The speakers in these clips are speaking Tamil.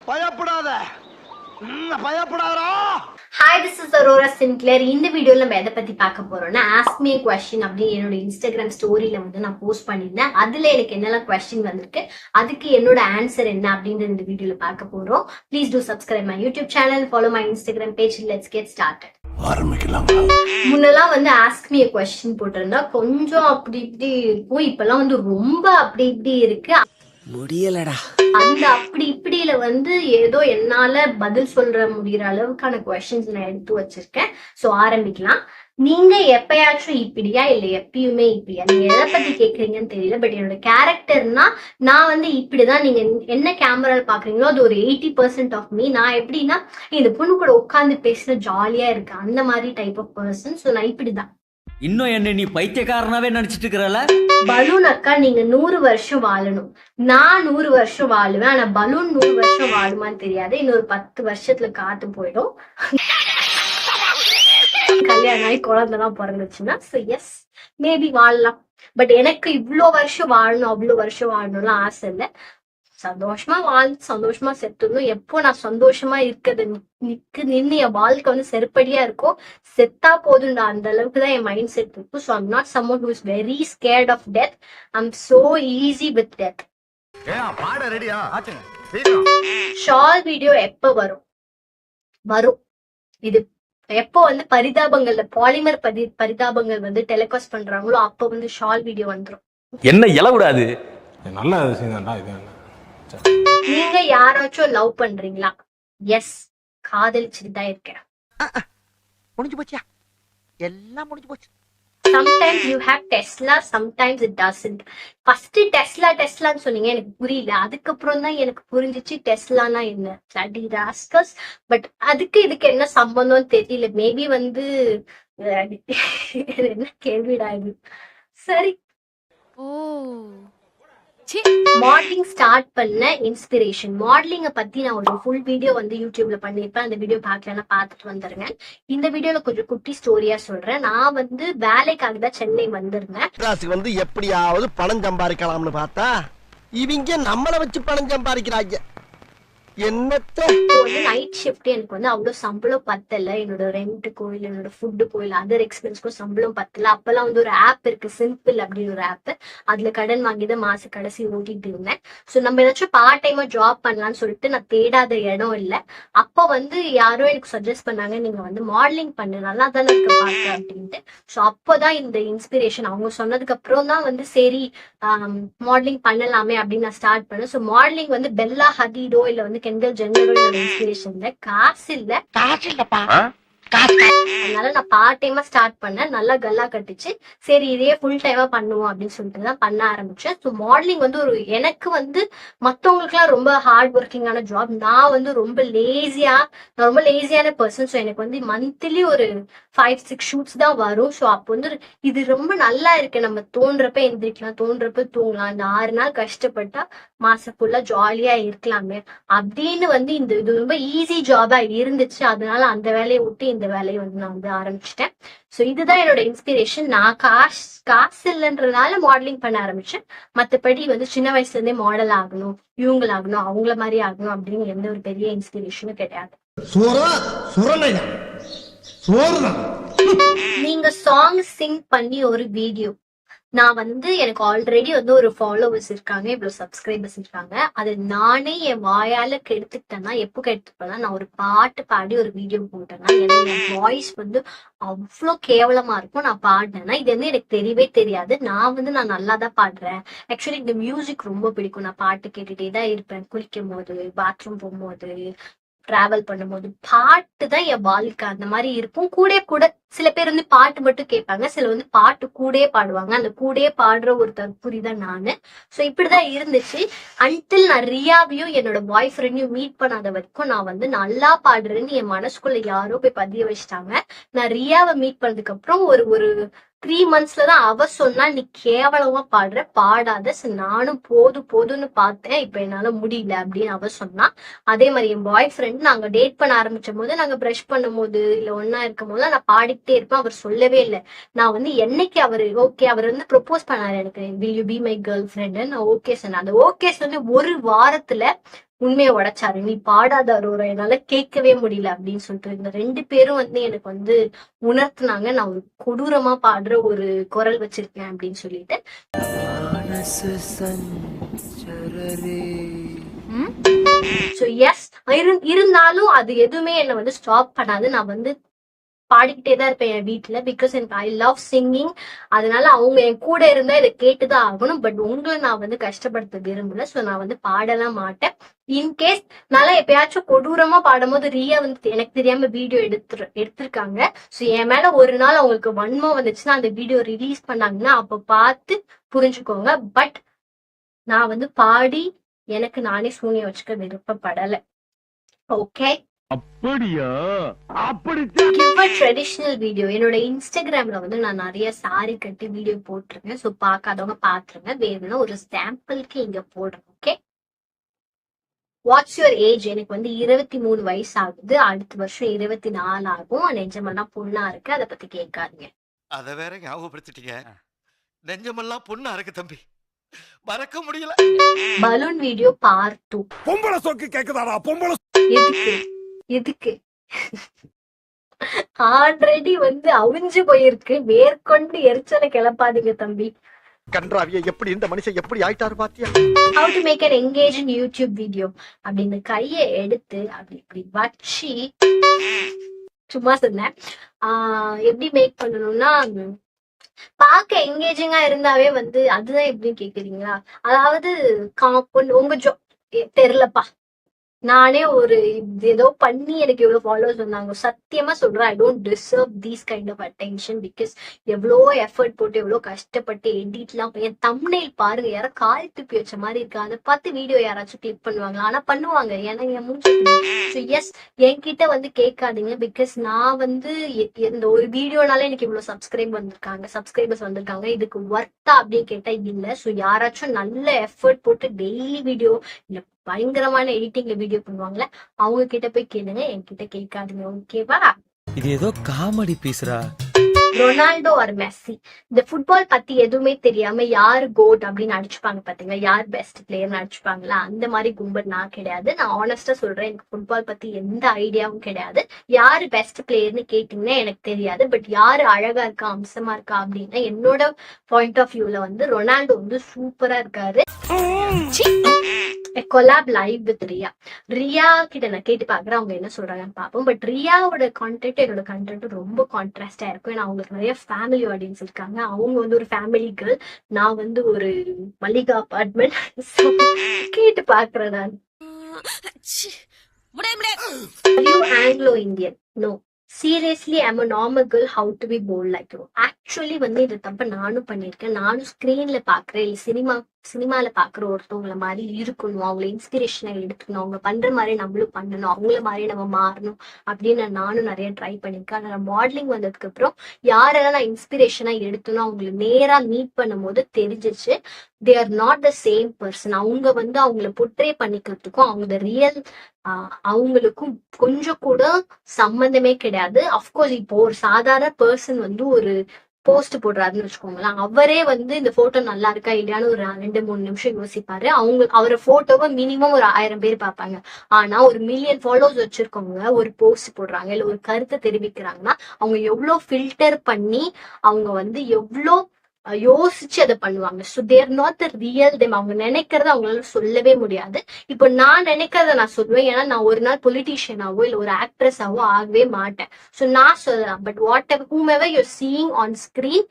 பயப்படாத பயப்படாதா. Hi, this is Aurora Sinclair. இந்த வீடியோல நம்ம எதை பத்தி பார்க்க போறோம்னா, ஆஸ்க் மீ கொஸ்டின் அப்படின்னு என்னோட இன்ஸ்டாகிராம் ஸ்டோரியில வந்து நான் போஸ்ட் பண்ணியிருந்தேன். அதுல எனக்கு என்னெல்லாம் கொஸ்டின் வந்திருக்கு, அதுக்கு என்னோட ஆன்சர் என்ன அப்படின்ற இந்த வீடியோல பார்க்க போறோம். Please do subscribe my YouTube channel, follow my Instagram page. Let's get started. முன்னெல்லாம் வந்து ஆஸ்க் மீ கொஸ்டின் போட்டிருந்தா கொஞ்சம் அப்படி இப்படி இருக்கும். இப்பெல்லாம் வந்து ரொம்ப அப்படி இப்படி இருக்கு. முடியலடா. அந்த அப்படி இப்படியில வந்து ஏதோ என்னால பதில் சொல்ற முடியற அளவுக்கான கொஸ்டின்ஸ் நான் எடுத்து வச்சிருக்கேன். சோ ஆரம்பிக்கலாம். நீங்க எப்பயாச்சும் இப்படியா இல்ல எப்பயுமே இப்படியா? நீங்க எதை பத்தி கேக்குறீங்கன்னு தெரியல, பட் என்னோட கேரக்டர்னா நான் வந்து இப்படிதான். நீங்க என்ன கேமரால பாக்குறீங்களோ அது ஒரு 80% ஆஃப் மீ. நான் எப்படின்னா இந்த பொண்ணு கூட உட்காந்து பேசுற ஜாலியா இருக்கு, அந்த மாதிரி டைப் ஆஃப் பர்சன். சோ நான் இப்படிதான். இன்னும் என்ன நீ பைத்தியக்காரனாவே நினைச்சிட்டு இருக்கிறல? பலூன் அக்கா, நீங்க 100 வருஷம் வாழணும். நான் 100 வருஷம் வாழுவேன். ஆனா பலூன் 100 வருஷம் வாழுமான்னு தெரியாது. இன்னொரு 10 வருஷத்துல காத்து போயிடும். கல்யாணம் ஆகி குழந்தைலாம் பிறந்துச்சுன்னா எஸ் மேபி வாழலாம். பட் எனக்கு இவ்வளவு வருஷம் வாழணும் அவ்வளவு வருஷம் வாழணும்லாம் ஆசை இல்லை. சந்தோஷமா வாழ்ந்து சந்தோஷமா செத்துடணும். எப்போ நான் சந்தோஷமா இருக்கிறது நின்று என் வாழ்க்கை வந்து செருப்படியா இருக்கும், செத்தா போதும்டா, அந்த அளவுக்கு தான் என் மைண்ட் செட் இருக்கும். So I'm not someone who is very scared of death. I'm so easy with death. Shall video எப்ப வரும்? இது எப்போ வந்து பரிதாபங்கள்ல பாலிமர் பரிதாபங்கள் வந்து டெலிகாஸ்ட் பண்றாங்களோ அப்போ வந்து ஷால் வீடியோ வந்துடும். என்ன இலவிடாது? நல்ல விஷயம் தான் இது. நீங்க யாராச்சும் லவ் பண்றீங்களா? எஸ், காதலிச்சுட்டு தான் இருக்கேன். முடிஞ்சு போச்சியா? எல்லாம் முடிஞ்சு போச்சு. Sometimes you have Tesla, sometimes it doesn't. First டெஸ்லான்னு சொன்னீங்க, எனக்கு புரியல. அதுக்கப்புறம் தான் எனக்கு புரிஞ்சிச்சு டெஸ்லானா என்ன. ஸ்டடி ராஸ்கஸ். பட் அதுக்கு இதுக்கு என்ன சம்பந்தம் தெரியல. மேபி வந்து என்ன கேள்விடா இது. சரி, மாடலிங் ஸ்டார்ட் பண்ண இன்ஸ்பிரேஷன். மாடலிங்க பத்தி நான் ஒரு ஃபுல் வீடியோ வந்து யூடியூப்ல பண்ணிருப்பேன். அந்த வீடியோ பார்க்கலன்னா பார்த்துட்டு வந்துருங்க. இந்த வீடியோல கொஞ்சம் குட்டி ஸ்டோரியா சொல்றேன். நான் வந்து வேலைக்காக தான் சென்னை வந்திருந்தேன். வந்து எப்படியாவது பணம் சம்பாதிக்கலாம்னு பார்த்தா இவங்க நம்மள வச்சு பணம் சம்பாதிக்கிறாங்க. என்னத்த நைட் ஷிஃப்ட் எனக்கு வந்து அவ்வளவு சம்பளம் பத்தல. என்னோட ரெண்ட் கோயில், என்னோட ஃபுட்டு கோயில், அதர் எக்ஸ்பென்ஸ்க்கும் சம்பளம் பத்தல. அப்பெல்லாம் வந்து ஒரு ஆப் இருக்கு, சிம்பிள் அப்படின்னு ஒரு ஆப். அதுல கடன் வாங்கிதான் மாச கடைசி ஓட்டிட்டு இருந்தேன். சோ நம்ம ஏதாச்சும் பார்ட் டைமா ஜாப் பண்ணலாம்னு சொல்லிட்டு நான் தேடாத இடம் இல்லை. அப்ப வந்து யாரோ எனக்கு சஜஸ்ட் பண்ணாங்க, நீங்க வந்து மாடலிங் பண்ணு, நல்லா தானே இருக்க பார்க்க அப்படின்ட்டு. ஸோ அப்போதான் இந்த இன்ஸ்பிரேஷன் அவங்க சொன்னதுக்கு அப்புறம் தான் வந்து சரி மாடலிங் பண்ணலாமே அப்படின்னு நான் ஸ்டார்ட் பண்ணேன். ஸோ மாடலிங் வந்து பெல்லா ஹதீடோ இல்ல வந்து கெண்டல் ஜென்னரோ இன்ஸ்பிரேஷன்ல காசு இல்லப்பா. அதனால நான் பார்ட் டைமா ஸ்டார்ட் பண்ணேன். நல்லா கல்லா கட்டிச்சு. சரி இதே ஃபுல் டைமா பண்ணுவோம் அப்படின்னு சொல்லிட்டு தான் பண்ண ஆரம்பிச்சேன். ஸோ மாடலிங் வந்து ஒரு எனக்கு வந்து மற்றவங்களுக்கு எல்லாம் ரொம்ப ஹார்ட் ஒர்க்கிங்கான ஜாப். நான் வந்து ரொம்ப லேசியான பர்சன். ஸோ எனக்கு வந்து மந்த்லி ஒரு 5-6 ஷூட்ஸ் தான் வரும். ஸோ அப்போ வந்து இது ரொம்ப நல்லா இருக்கு, நம்ம தோன்றப்ப எந்திரிக்கலாம், தோன்றப்ப தூங்கலாம், இந்த 6 நாள் கஷ்டப்பட்டா மாசம் ஃபுல்லா ஜாலியா இருக்கலாமே அப்படின்னு வந்து இது ரொம்ப ஈஸி ஜாபா இருந்துச்சு. அதனால அந்த வேலையை விட்டு இந்த வேலையை வந்து நான் வந்து ஆரம்பிச்சிட்டேன். ஸோ இதுதான் என்னோட இன்ஸ்பிரேஷன். நான் காசு இல்லைன்றதுனால மாடலிங் பண்ண ஆரம்பிச்சேன். மற்றபடி வந்து சின்ன வயசுல இருந்தே மாடல் ஆகணும், இவங்களாகணும், அவங்கள மாதிரி ஆகணும் அப்படின்னு எந்த ஒரு பெரிய இன்ஸ்பிரேஷனும் கிடையாது. நீங்க சாங் சிங் பண்ணி ஒரு வீடியோ. நான் வந்து எனக்கு ஆல்ரெடி வந்து ஒரு ஃபாலோவர்ஸ் இருக்காங்க, இவ்வளவு சப்ஸ்கிரைபர்ஸ் இருக்காங்க. அது நானே என் வாயால கெடுத்துக்கிட்டேன்னா, எப்போ கெடுத்துப்பேன்னா நான் ஒரு பாட்டு பாடி ஒரு வீடியோ போட்டேன்னா எனக்கு என் வாய்ஸ் வந்து அவ்வளோ கேவலமா இருக்கும். நான் பாடினேன்னா இது வந்து எனக்கு தெரியவே தெரியாது. நான் நல்லா தான் பாடுறேன். ஆக்சுவலி இந்த மியூசிக் ரொம்ப பிடிக்கும். நான் பாட்டு கேட்டுட்டே தான் இருப்பேன். குளிக்கும் போது, பாத்ரூம் போகும்போது, டிராவல் பண்ணும்போது பாட்டு தான் என் வாழ்க்கை. அந்த மாதிரி இருக்கும். கூட சில பேர் வந்து பாட்டு மட்டும் கேட்பாங்க, சில வந்து பாட்டு கூடயே பாடுவாங்க. அந்த கூடயே பாடுற ஒரு தற்குறி தான் நானு. ஸோ இப்படிதான் இருந்துச்சு அன்டில் நான் ரியாவையும் என்னோட பாய் ஃப்ரெண்டையும் மீட் பண்ணாத வரைக்கும். நான் வந்து நல்லா பாடுறேன்னு என் மனசுக்குள்ள யாரோ போய் பதிய வச்சுட்டாங்க. நான் ரியாவை மீட் பண்ணதுக்கு அப்புறம் ஒரு 3 monthsல தான் அவ சொன்னா, நீ கேவலமா பாடுற, பாடாத. நானும் போதும்னு பார்த்தேன், இப்ப என்னால முடியல அப்படின்னு அவ சொன்னா. அதே மாதிரி என் பாய் ஃப்ரெண்ட் நாங்க டேட் பண்ண ஆரம்பிச்சும் போது, நாங்க ப்ரஷ் பண்ணும் போது இல்ல ஒன்னா இருக்கும் போது நான் பாடிக்கிட்டே இருப்பேன். அவர் சொல்லவே இல்லை. நான் வந்து என்னைக்கு அவர் வந்து ப்ரொபோஸ் பண்ணாரு எனக்கு, will you be my girlfriend, நான் ஓகே சொன்னேன். அந்த ஓகேஸ் வந்து ஒரு வாரத்துல உண்மையை உடைச்சாரு, நீ பாடாத அரோரா, என்னால கேட்கவே முடியல அப்படின்னு சொல்லிட்டு. இந்த 2 பேரும் வந்து எனக்கு வந்து உணர்த்துனாங்க நான் ஒரு கொடூரமா பாடுற ஒரு குரல் வச்சிருக்கேன் அப்படின்னு சொல்லிட்டு. சோ எஸ், இருந்தாலும் அது எதுவுமே என்ன வந்து ஸ்டாப் பண்ணாது. நான் வந்து பாடிக்கிட்டே தான் இருப்பேன் என் வீட்டுல. பிகாஸ் எனக்கு ஐ லவ் சிங்கிங். அதனால அவங்க என் கூட இருந்தா இதை கேட்டுதான் ஆகணும். பட் உங்களை நான் வந்து கஷ்டப்படுத்த விரும்பல. சோ நான் வந்து பாடலாம் மாட்டேன். இன்கேஸ் நல்லா எப்பயாச்சும் கொடூரமா பாடும் போது ரியா வந்து எனக்கு தெரியாம வீடியோ எடுத்திருக்காங்க. சோ என் மேல ஒரு நாள் அவங்களுக்கு வன்மம் வந்துச்சுன்னா அந்த வீடியோ ரிலீஸ் பண்ணாங்கன்னா அப்ப பார்த்து புரிஞ்சுக்கோங்க. பட் நான் வந்து பாடி எனக்கு நானே சூனியம் வச்சுக்க விருப்பப்படல. ஓகே, அப்படியா? அப்படி ட்ரெடிஷனல் வீடியோ என்னோட இன்ஸ்டாகிராம்ல வந்து நான் நிறைய சாரி கட்டி வீடியோ போட்டிருக்கேன். சோ பார்க்காதவங்க பாத்துருங்க. வேணும்னா ஒரு சாம்பிளுக்கு இங்க போடுறேன். Okay, what's your age? எனக்கு வந்து 23 வயசு ஆகுது. அடுத்த வருஷம் 24 ஆகும். நெஞ்சமெல்லாம் பொண்ணா இருக்கு. அதை பத்தி கேட்காதீங்க. அத வேற ஞாபகப்படுத்திட்டீங்க. நெஞ்சமெல்லாம் பொண்ணா இருக்கு தம்பி, மறக்க முடியல. Balloon video part 2. பொம்பளை சொக்கு கேக்குதாடா? பொம்பளை எதுக்கு ஆல்ரெடி வந்து அவிஞ்சு போயிருக்கு. மேற்கொண்டு எரிச்சலை கிளப்பாதீங்க தம்பி. கன்றாவிய எப்படி இந்த மனுஷன் எப்படி ஆயிட்டாரு பாத்தியா? How to make an engaging YouTube video அப்படின்னு கையை எடுத்து அப்படி இப்படி வச்சு சும்மா சொன்னேன். எப்படி மேக் பண்ணணும்னா, பார்க்க எங்கேஜிங்கா இருந்தாவே வந்து அதுதான் எப்படின்னு கேக்குறீங்களா? அதாவது உங்க தெரியலப்பா, நானே ஒரு ஏதோ பண்ணி எனக்கு எவ்வளவு ஃபாலோவர்ஸ் வந்தாங்க. சத்தியமா சொல்றேன், I don't deserve these kind of attention. Because எவ்வளோ எஃபர்ட் போட்டு எவ்வளோ கஷ்டப்பட்டு எடிட்லாம் என் தம்ப்நெயில் பாருங்க, யாரோ கால் துப்பி வச்ச மாதிரி இருக்கு. அதை பார்த்து வீடியோ யாராச்சும் கிளிக் பண்ணுவாங்க? ஆனா பண்ணுவாங்க, ஏன்னா என் மூஞ்சி. ஸோ எஸ், என்கிட்ட வந்து கேட்காதீங்க. பிகாஸ் நான் வந்து இந்த ஒரு வீடியோனால எனக்கு இவ்வளவு சப்ஸ்கிரைபர்ஸ் வந்திருக்காங்க. இதுக்கு ஒர்த்தா அப்படின்னு கேட்டா இல்ல. ஸோ யாராச்சும் நல்ல எஃபர்ட் போட்டு டெய்லி வீடியோ இல்ல பயங்கரமான எடிட்டிங்ல வீடியோ பண்ணுவாங்களே, அவங்க கிட்ட போய் கேளுங்க, என்கிட்ட கேட்காதீங்க. ஓகேவா? இது ஏதோ காமெடி பீஸ்ரா. ரொனால்டோ ஆர் மெஸ்ஸி, இந்த ஃபுட்பால் பத்தி எதுவுமே தெரியாம யாரு கோட் அப்படின்னு அடிச்சுப்பாங்க பாத்தீங்களா, யார் பெஸ்ட் பிளேயர்னு அடிச்சுப்பாங்களா, அந்த மாதிரி கும்பல் நான் கிடையாது. நான் ஆனஸ்டா சொல்றேன், எனக்கு ஃபுட்பால் பத்தி எந்த ஐடியாவும் கிடையாது. யாரு பெஸ்ட் பிளேயர்னு கேட்டீங்கன்னா எனக்கு தெரியாது. பட் யாரு அழகா இருக்கா, அம்சமா இருக்கா அப்படின்னா என்னோட பாயிண்ட் ஆஃப் வியூல வந்து ரொனால்டோ வந்து சூப்பரா இருக்காரு. கொலாப் லைவ் வித் ரியா கிட்ட நான் கேட்டு பாக்குறேன் அவங்க என்ன சொல்றாங்கன்னு பாப்போம். பட் ரியாவோட கான்டென்ட் என்னோட கான்டென்ட் ரொம்ப கான்ட்ராஸ்டா இருக்கும். ஏன்னா அவங்களுக்கு நிறைய ஃபேமிலி ஆடியன்ஸ் இருக்காங்க. அவங்க வந்து ஒரு ஃபேமிலி கேர்ள், நான் வந்து ஒரு மல்லிகா அபார்ட்மெண்ட். கேட்டு பாக்குறேன் நான். Anglo Indian? No, seriously I'm a normal girl, how to be bold like you. Actually வந்து இது தப்ப நானும் பண்ணிருக்கேன். நானும் ஸ்கிரீன்ல பாக்குறேன், இல்ல சினிமால பாக்குற ஒருத்தவங்கள மாதிரி இருக்கணும், அவங்கள இன்ஸ்பிரேஷனை எடுத்துக்கணும், அவங்க பண்ற மாதிரி நம்மளும் பண்ணணும், அவங்கள மாதிரி நம்ம மாறணும் அப்படின்னு நானும் நிறைய ட்ரை பண்ணிருக்கேன். ஆனா மாடலிங் வந்ததுக்கு அப்புறம் யாரெல்லாம் நான் இன்ஸ்பிரேஷனா எடுத்தனோ அவங்களை நேரா மீட் பண்ணும் போது தெரிஞ்சிச்சு, they are not the same person. அவங்க வந்து அவங்கள பொட்ரே பண்ணிக்கிறதுக்கும் அவங்க ரியல் அவங்களுக்கும் கொஞ்சம் கூட சம்பந்தமே கிடையாது. அப்கோர்ஸ் இப்போ ஒரு சாதாரண பர்சன் வந்து ஒரு போஸ்ட் போடுறாருன்னு வச்சுக்கோங்களேன், அவரே வந்து இந்த போட்டோ நல்லா இருக்கா இல்லையான்னு ஒரு 2-3 நிமிஷம் யோசிப்பாரு. அவரை போட்டோவை மினிமம் ஒரு 1000 பேர் பார்ப்பாங்க. ஆனா ஒரு 1 மில்லியன் ஃபாலோவர்ஸ் வச்சிருக்கவங்க ஒரு போஸ்ட் போடுறாங்க, இல்ல ஒரு கருத்தை தெரிவிக்கிறாங்கன்னா அவங்க எவ்வளவு ஃபில்டர் பண்ணி அவங்க வந்து எவ்வளோ யோசிச்சு அதை பண்ணுவாங்க. So there not the real them. அவங்க நினைக்கிறத அவங்களால சொல்லவே முடியாது. இப்போ நான் நினைக்கிறத நான் சொல்லுவேன், ஏன்னா நான் ஒரு நாள் பொலிட்டீஷியனாவோ இல்லை ஒரு ஆக்ட்ரஸாவோ ஆகவே மாட்டேன். ஸோ நான் சொல்லலாம். But what ever whom ever you seeing on screen,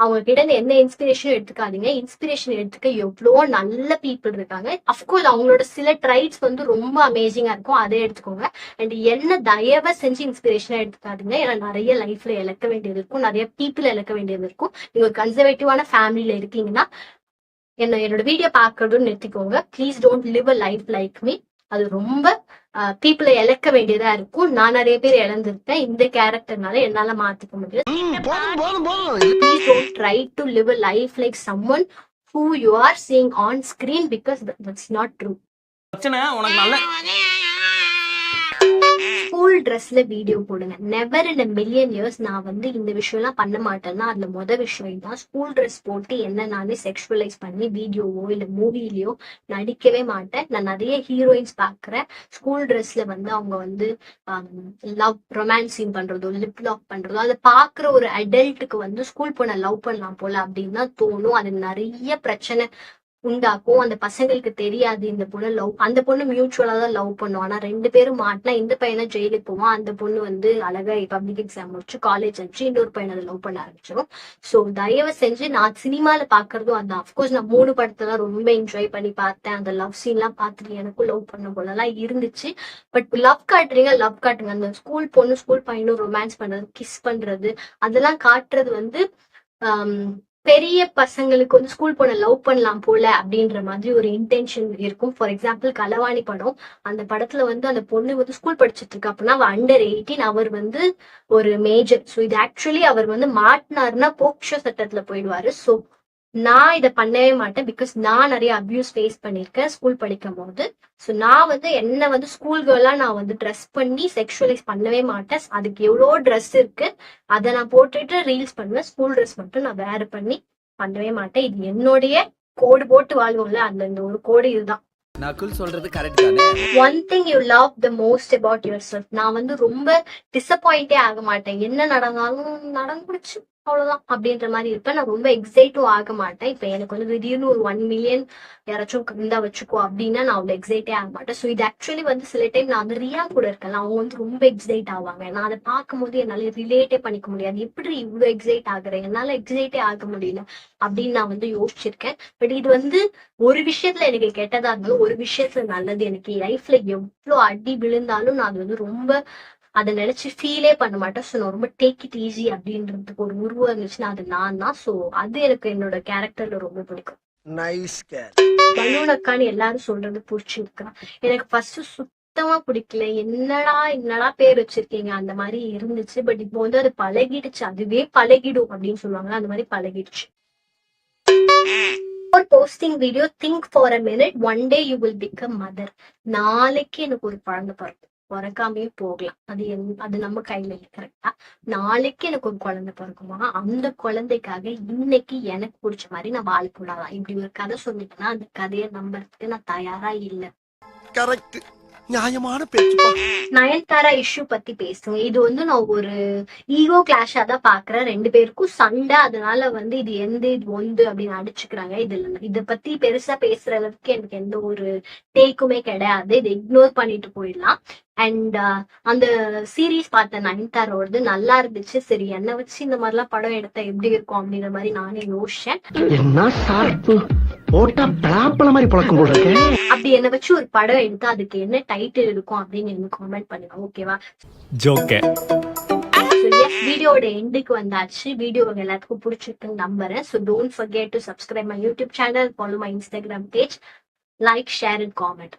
அவங்க கிட்ட இருந்து எந்த இன்ஸ்பிரேஷனும் எடுத்துக்காதீங்க. இன்ஸ்பிரேஷன் எடுத்துக்க எவ்வளவோ நல்ல பீப்புள் இருக்காங்க. அஃப்கோர்ஸ் அவங்களோட சில ட்ரைட்ஸ் வந்து ரொம்ப அமேசிங்கா இருக்கும், அதை எடுத்துக்கோங்க. அண்ட் என்ன தயவை செஞ்சு இன்ஸ்பிரேஷனா எடுத்துக்காதீங்க. ஏன்னா நிறைய லைஃப்ல இழக்க வேண்டியது இருக்கும், நிறைய பீப்புள் இழக்க வேண்டியது இருக்கும். நீங்க ஒரு கன்சர்வேட்டிவான ஃபேமிலியில இருக்கீங்கன்னா என்னோட வீடியோ பாக்குறதுன்னு நிறுத்திக்கோங்க. Please don't live a life like me. அது ரொம்ப பீப்புளை இழக்க வேண்டியதா இருக்கும். நான் நிறைய பேர் இழந்திருக்கேன். இந்த கேரக்டர்னால என்னால மாத்திக்க முடியாது. Please don't try to live a life like someone who you are seeing on screen, because that's not true. பிரச்சனை உனக்கு நல்ல ஸ்கூல் ஸ்கூல் ட்ரெஸ்ல வீடியோ போடுங்க. Never in a million years நான் வந்து இந்த விஷயம்லாம் பண்ண மாட்டேன்னா அதுல விஷயம் தான். ஸ்கூல் ட்ரெஸ் போட்டு என்ன நானே செக்ஷுவலைஸ் பண்ணி வீடியோவோ இல்ல மூவிலயோ நடிக்கவே மாட்டேன். நான் நிறைய ஹீரோயின்ஸ் பாக்குறேன் ஸ்கூல் ட்ரெஸ்ல வந்து அவங்க வந்து லவ் ரொமான்ஸ் சீன் பண்றதோ லிப் லாக் பண்றதோ அதை பாக்குற ஒரு அடல்ட்டுக்கு வந்து ஸ்கூல் பொண்ணை லவ் பண்ணலாம் போல அப்படின்னு தான் தோணும். அது நிறைய பிரச்சனை உண்டாக்கும். அந்த பசங்களுக்கு தெரியாது இந்த பொண்ணு லவ், அந்த பொண்ணு மியூச்சுவலா தான் லவ் பண்ணும். ஆனா 2 பேரும் மாட்டினா இந்த பையனை ஜெயிலுக்கு போவான், அந்த பொண்ணு வந்து அழகா பப்ளிக் எக்ஸாம் முடிச்சு காலேஜ் அனுப்பிச்சு இன்னொரு பையனை லவ் பண்ண ஆரம்பிச்சிடும். சோ தயவு செஞ்சு நான் சினிமால பாக்குறதும் அதான். அப்கோர்ஸ் நான் 3 படத்தெல்லாம் ரொம்ப என்ஜாய் பண்ணி பார்த்தேன். அந்த லவ் சீன் எல்லாம் பார்த்துட்டு எனக்கும் லவ் பண்ண போலலாம் இருந்துச்சு. பட் லவ் காட்டுங்க அந்த ஸ்கூல் பொண்ணு ஸ்கூல் பையனும் ரொமான்ஸ் பண்றது கிஸ் பண்றது அதெல்லாம் காட்டுறது வந்து பெரிய பசங்களுக்கு வந்து ஸ்கூல் பொண்ணை லவ் பண்ணலாம் போல அப்படின்ற மாதிரி ஒரு இன்டென்ஷன் இருக்கும். ஃபார் எக்ஸாம்பிள் களவாணி படம், அந்த படத்துல வந்து அந்த பொண்ணு வந்து ஸ்கூல் படிச்சுட்டு இருக்கா அப்படின்னா அவ அண்டர் 18, அவர் வந்து ஒரு மேஜர். ஸோ இது ஆக்சுவலி அவர் வந்து மாட்டினாருன்னா போக்ஷோ சட்டத்துல போயிடுவாரு. ஸோ நான் இதை பண்ணவே மாட்டேன். பிகாஸ் நான் நிறைய அபியூஸ் ஃபேஸ் பண்ணியிருக்கேன் ஸ்கூல் படிக்கும் போது. ஸோ நான் வந்து என்ன வந்து ஸ்கூல் கேர்லாம் நான் வந்து ட்ரெஸ் பண்ணி செக்ஷுவலைஸ் பண்ணவே மாட்டேன். அதுக்கு எவ்வளோ ட்ரெஸ் இருக்கு, அதை நான் போட்டுட்டு ரீல்ஸ் பண்ணுவேன். ஸ்கூல் ட்ரெஸ் மட்டும் நான் வேற பண்ணி பண்ணவே மாட்டேன். இது என்னுடைய கோடு போட்டு வாழ்வோம்ல, அந்த இந்த ஒரு கோடு இதுதான். நகுல் சொல்றது கரெக்ட் தானே? One thing you love the most about your self. நான் வந்து ரொம்ப டிசப்பாயிண்டே ஆக மாட்டேன். என்ன நடந்தாலும் நடந்துச்சு அவ்வளவுதான் அப்படின்ற மாதிரி இருப்பேன். நான் ரொம்ப எக்ஸைட்டும் ஆக மாட்டேன். இப்ப எனக்கு வந்து திடீர்னு ஒரு 1 மில்லியன் யாராச்சும் இருந்தா வச்சுக்கோ அப்படின்னா நான் அவ்வளவு எக்ஸைட்டே ஆக மாட்டேன். ஸோ இது ஆக்சுவலி வந்து சில டைம் நான் வந்து ரியா கூட இருக்கேன், அவங்க வந்து ரொம்ப எக்ஸைட் ஆவாங்க. நான் அதை பார்க்கும்போது என்னால ரிலேட்டே பண்ணிக்க முடியாது. எப்படி இவ்வளவு எக்ஸைட் ஆகுறேன், என்னால எக்ஸைட்டே ஆக முடியல அப்படின்னு நான் வந்து யோசிச்சிருக்கேன். பட் இது வந்து ஒரு விஷயத்துல எனக்கு கெட்டதா இருந்தாலும் ஒரு விஷயத்துல நல்லது. எனக்கு லைஃப்ல எவ்வளவு அடி விழுந்தாலும் நான் அது வந்து ரொம்ப அதை நினைச்சு ஃபீலே பண்ண மாட்டேன். ஸோ நான் ரொம்ப டேக் இட் ஈஸி அப்படின்றதுக்கு ஒரு உருவம் இருந்துச்சுன்னா அது நான் தான். ஸோ அது எனக்கு என்னோட கேரக்டர்ல ரொம்ப பிடிக்கும். நைஸ் பலூன் அக்கான்னு எல்லாரும் சொல்றது பிடிச்சிருக்கா. எனக்கு ஃபர்ஸ்ட் சுத்தமா பிடிக்கல. என்னடா பேர் வச்சிருக்கீங்க அந்த மாதிரி இருந்துச்சு. பட் இப்போ வந்து அது பழகிடுச்சு. அதுவே பழகிடும் அப்படின்னு சொல்லுவாங்க, அந்த மாதிரி பழகிடுச்சு. Posting video think for a minute, one day you will become mother. நாளைக்கு எனக்கு ஒரு குழந்தை பிறக்காமே போகலாம். அது நம்ம கையில இல்லை. கரெக்டா? நாளைக்கு எனக்கு ஒரு குழந்தை பிறக்குமா, அந்த குழந்தைக்காக இன்னைக்கு எனக்கு பிடிச்ச மாதிரி நான் வாழக்கூடாதா? இப்படி ஒரு கதை சொன்னீங்கன்னா அந்த கதையை நம்புறதுக்கு நான் தயாரா இல்லை. கரெக்ட், நியாயமான பேச்சுப்பா. நயன்தாரா இஷ்யூ பத்தி பேசுங்க. இது வந்து நான் ஒரு ஈகோ கிளாஷா தான் பாக்குறேன். 2 பேருக்கும் சண்டை, அதனால வந்து இது இது ஒன்று அப்படின்னு அடிச்சுக்கிறாங்க. இத பத்தி பெருசா பேசுற அளவுக்கு எனக்கு எந்த ஒரு டேக்குமே கிடையாது. இதை இக்னோர் பண்ணிட்டு போயிடலாம். அண்ட் அந்த சீரீஸ் பார்த்தேன் நயன்தாரோடது, நல்லா இருந்துச்சு. சரி என்ன வச்சு இந்த மாதிரிலாம் படம் எடுத்தா எப்படி இருக்கும் அப்படின்ற மாதிரி நானே யோசிச்சேன். என்ன சார்பு போட்டா பிளாப்பல மாதிரி பழக்கம் போல இருக்கு. அப்படி என்ன வச்சு ஒரு படம் எடுத்தா அதுக்கு என்ன டைட்டில் இருக்கும் அப்படின்னு எனக்கு கமெண்ட் பண்ணுங்க, ஓகேவா? ஜோக்கர். வீடியோட எண்டுக்கு வந்தாச்சு. வீடியோ எல்லாத்துக்கும் பிடிச்சிருக்குன்னு நம்புறேன். So don't forget to subscribe my YouTube channel, follow my Instagram page, like, share and comment.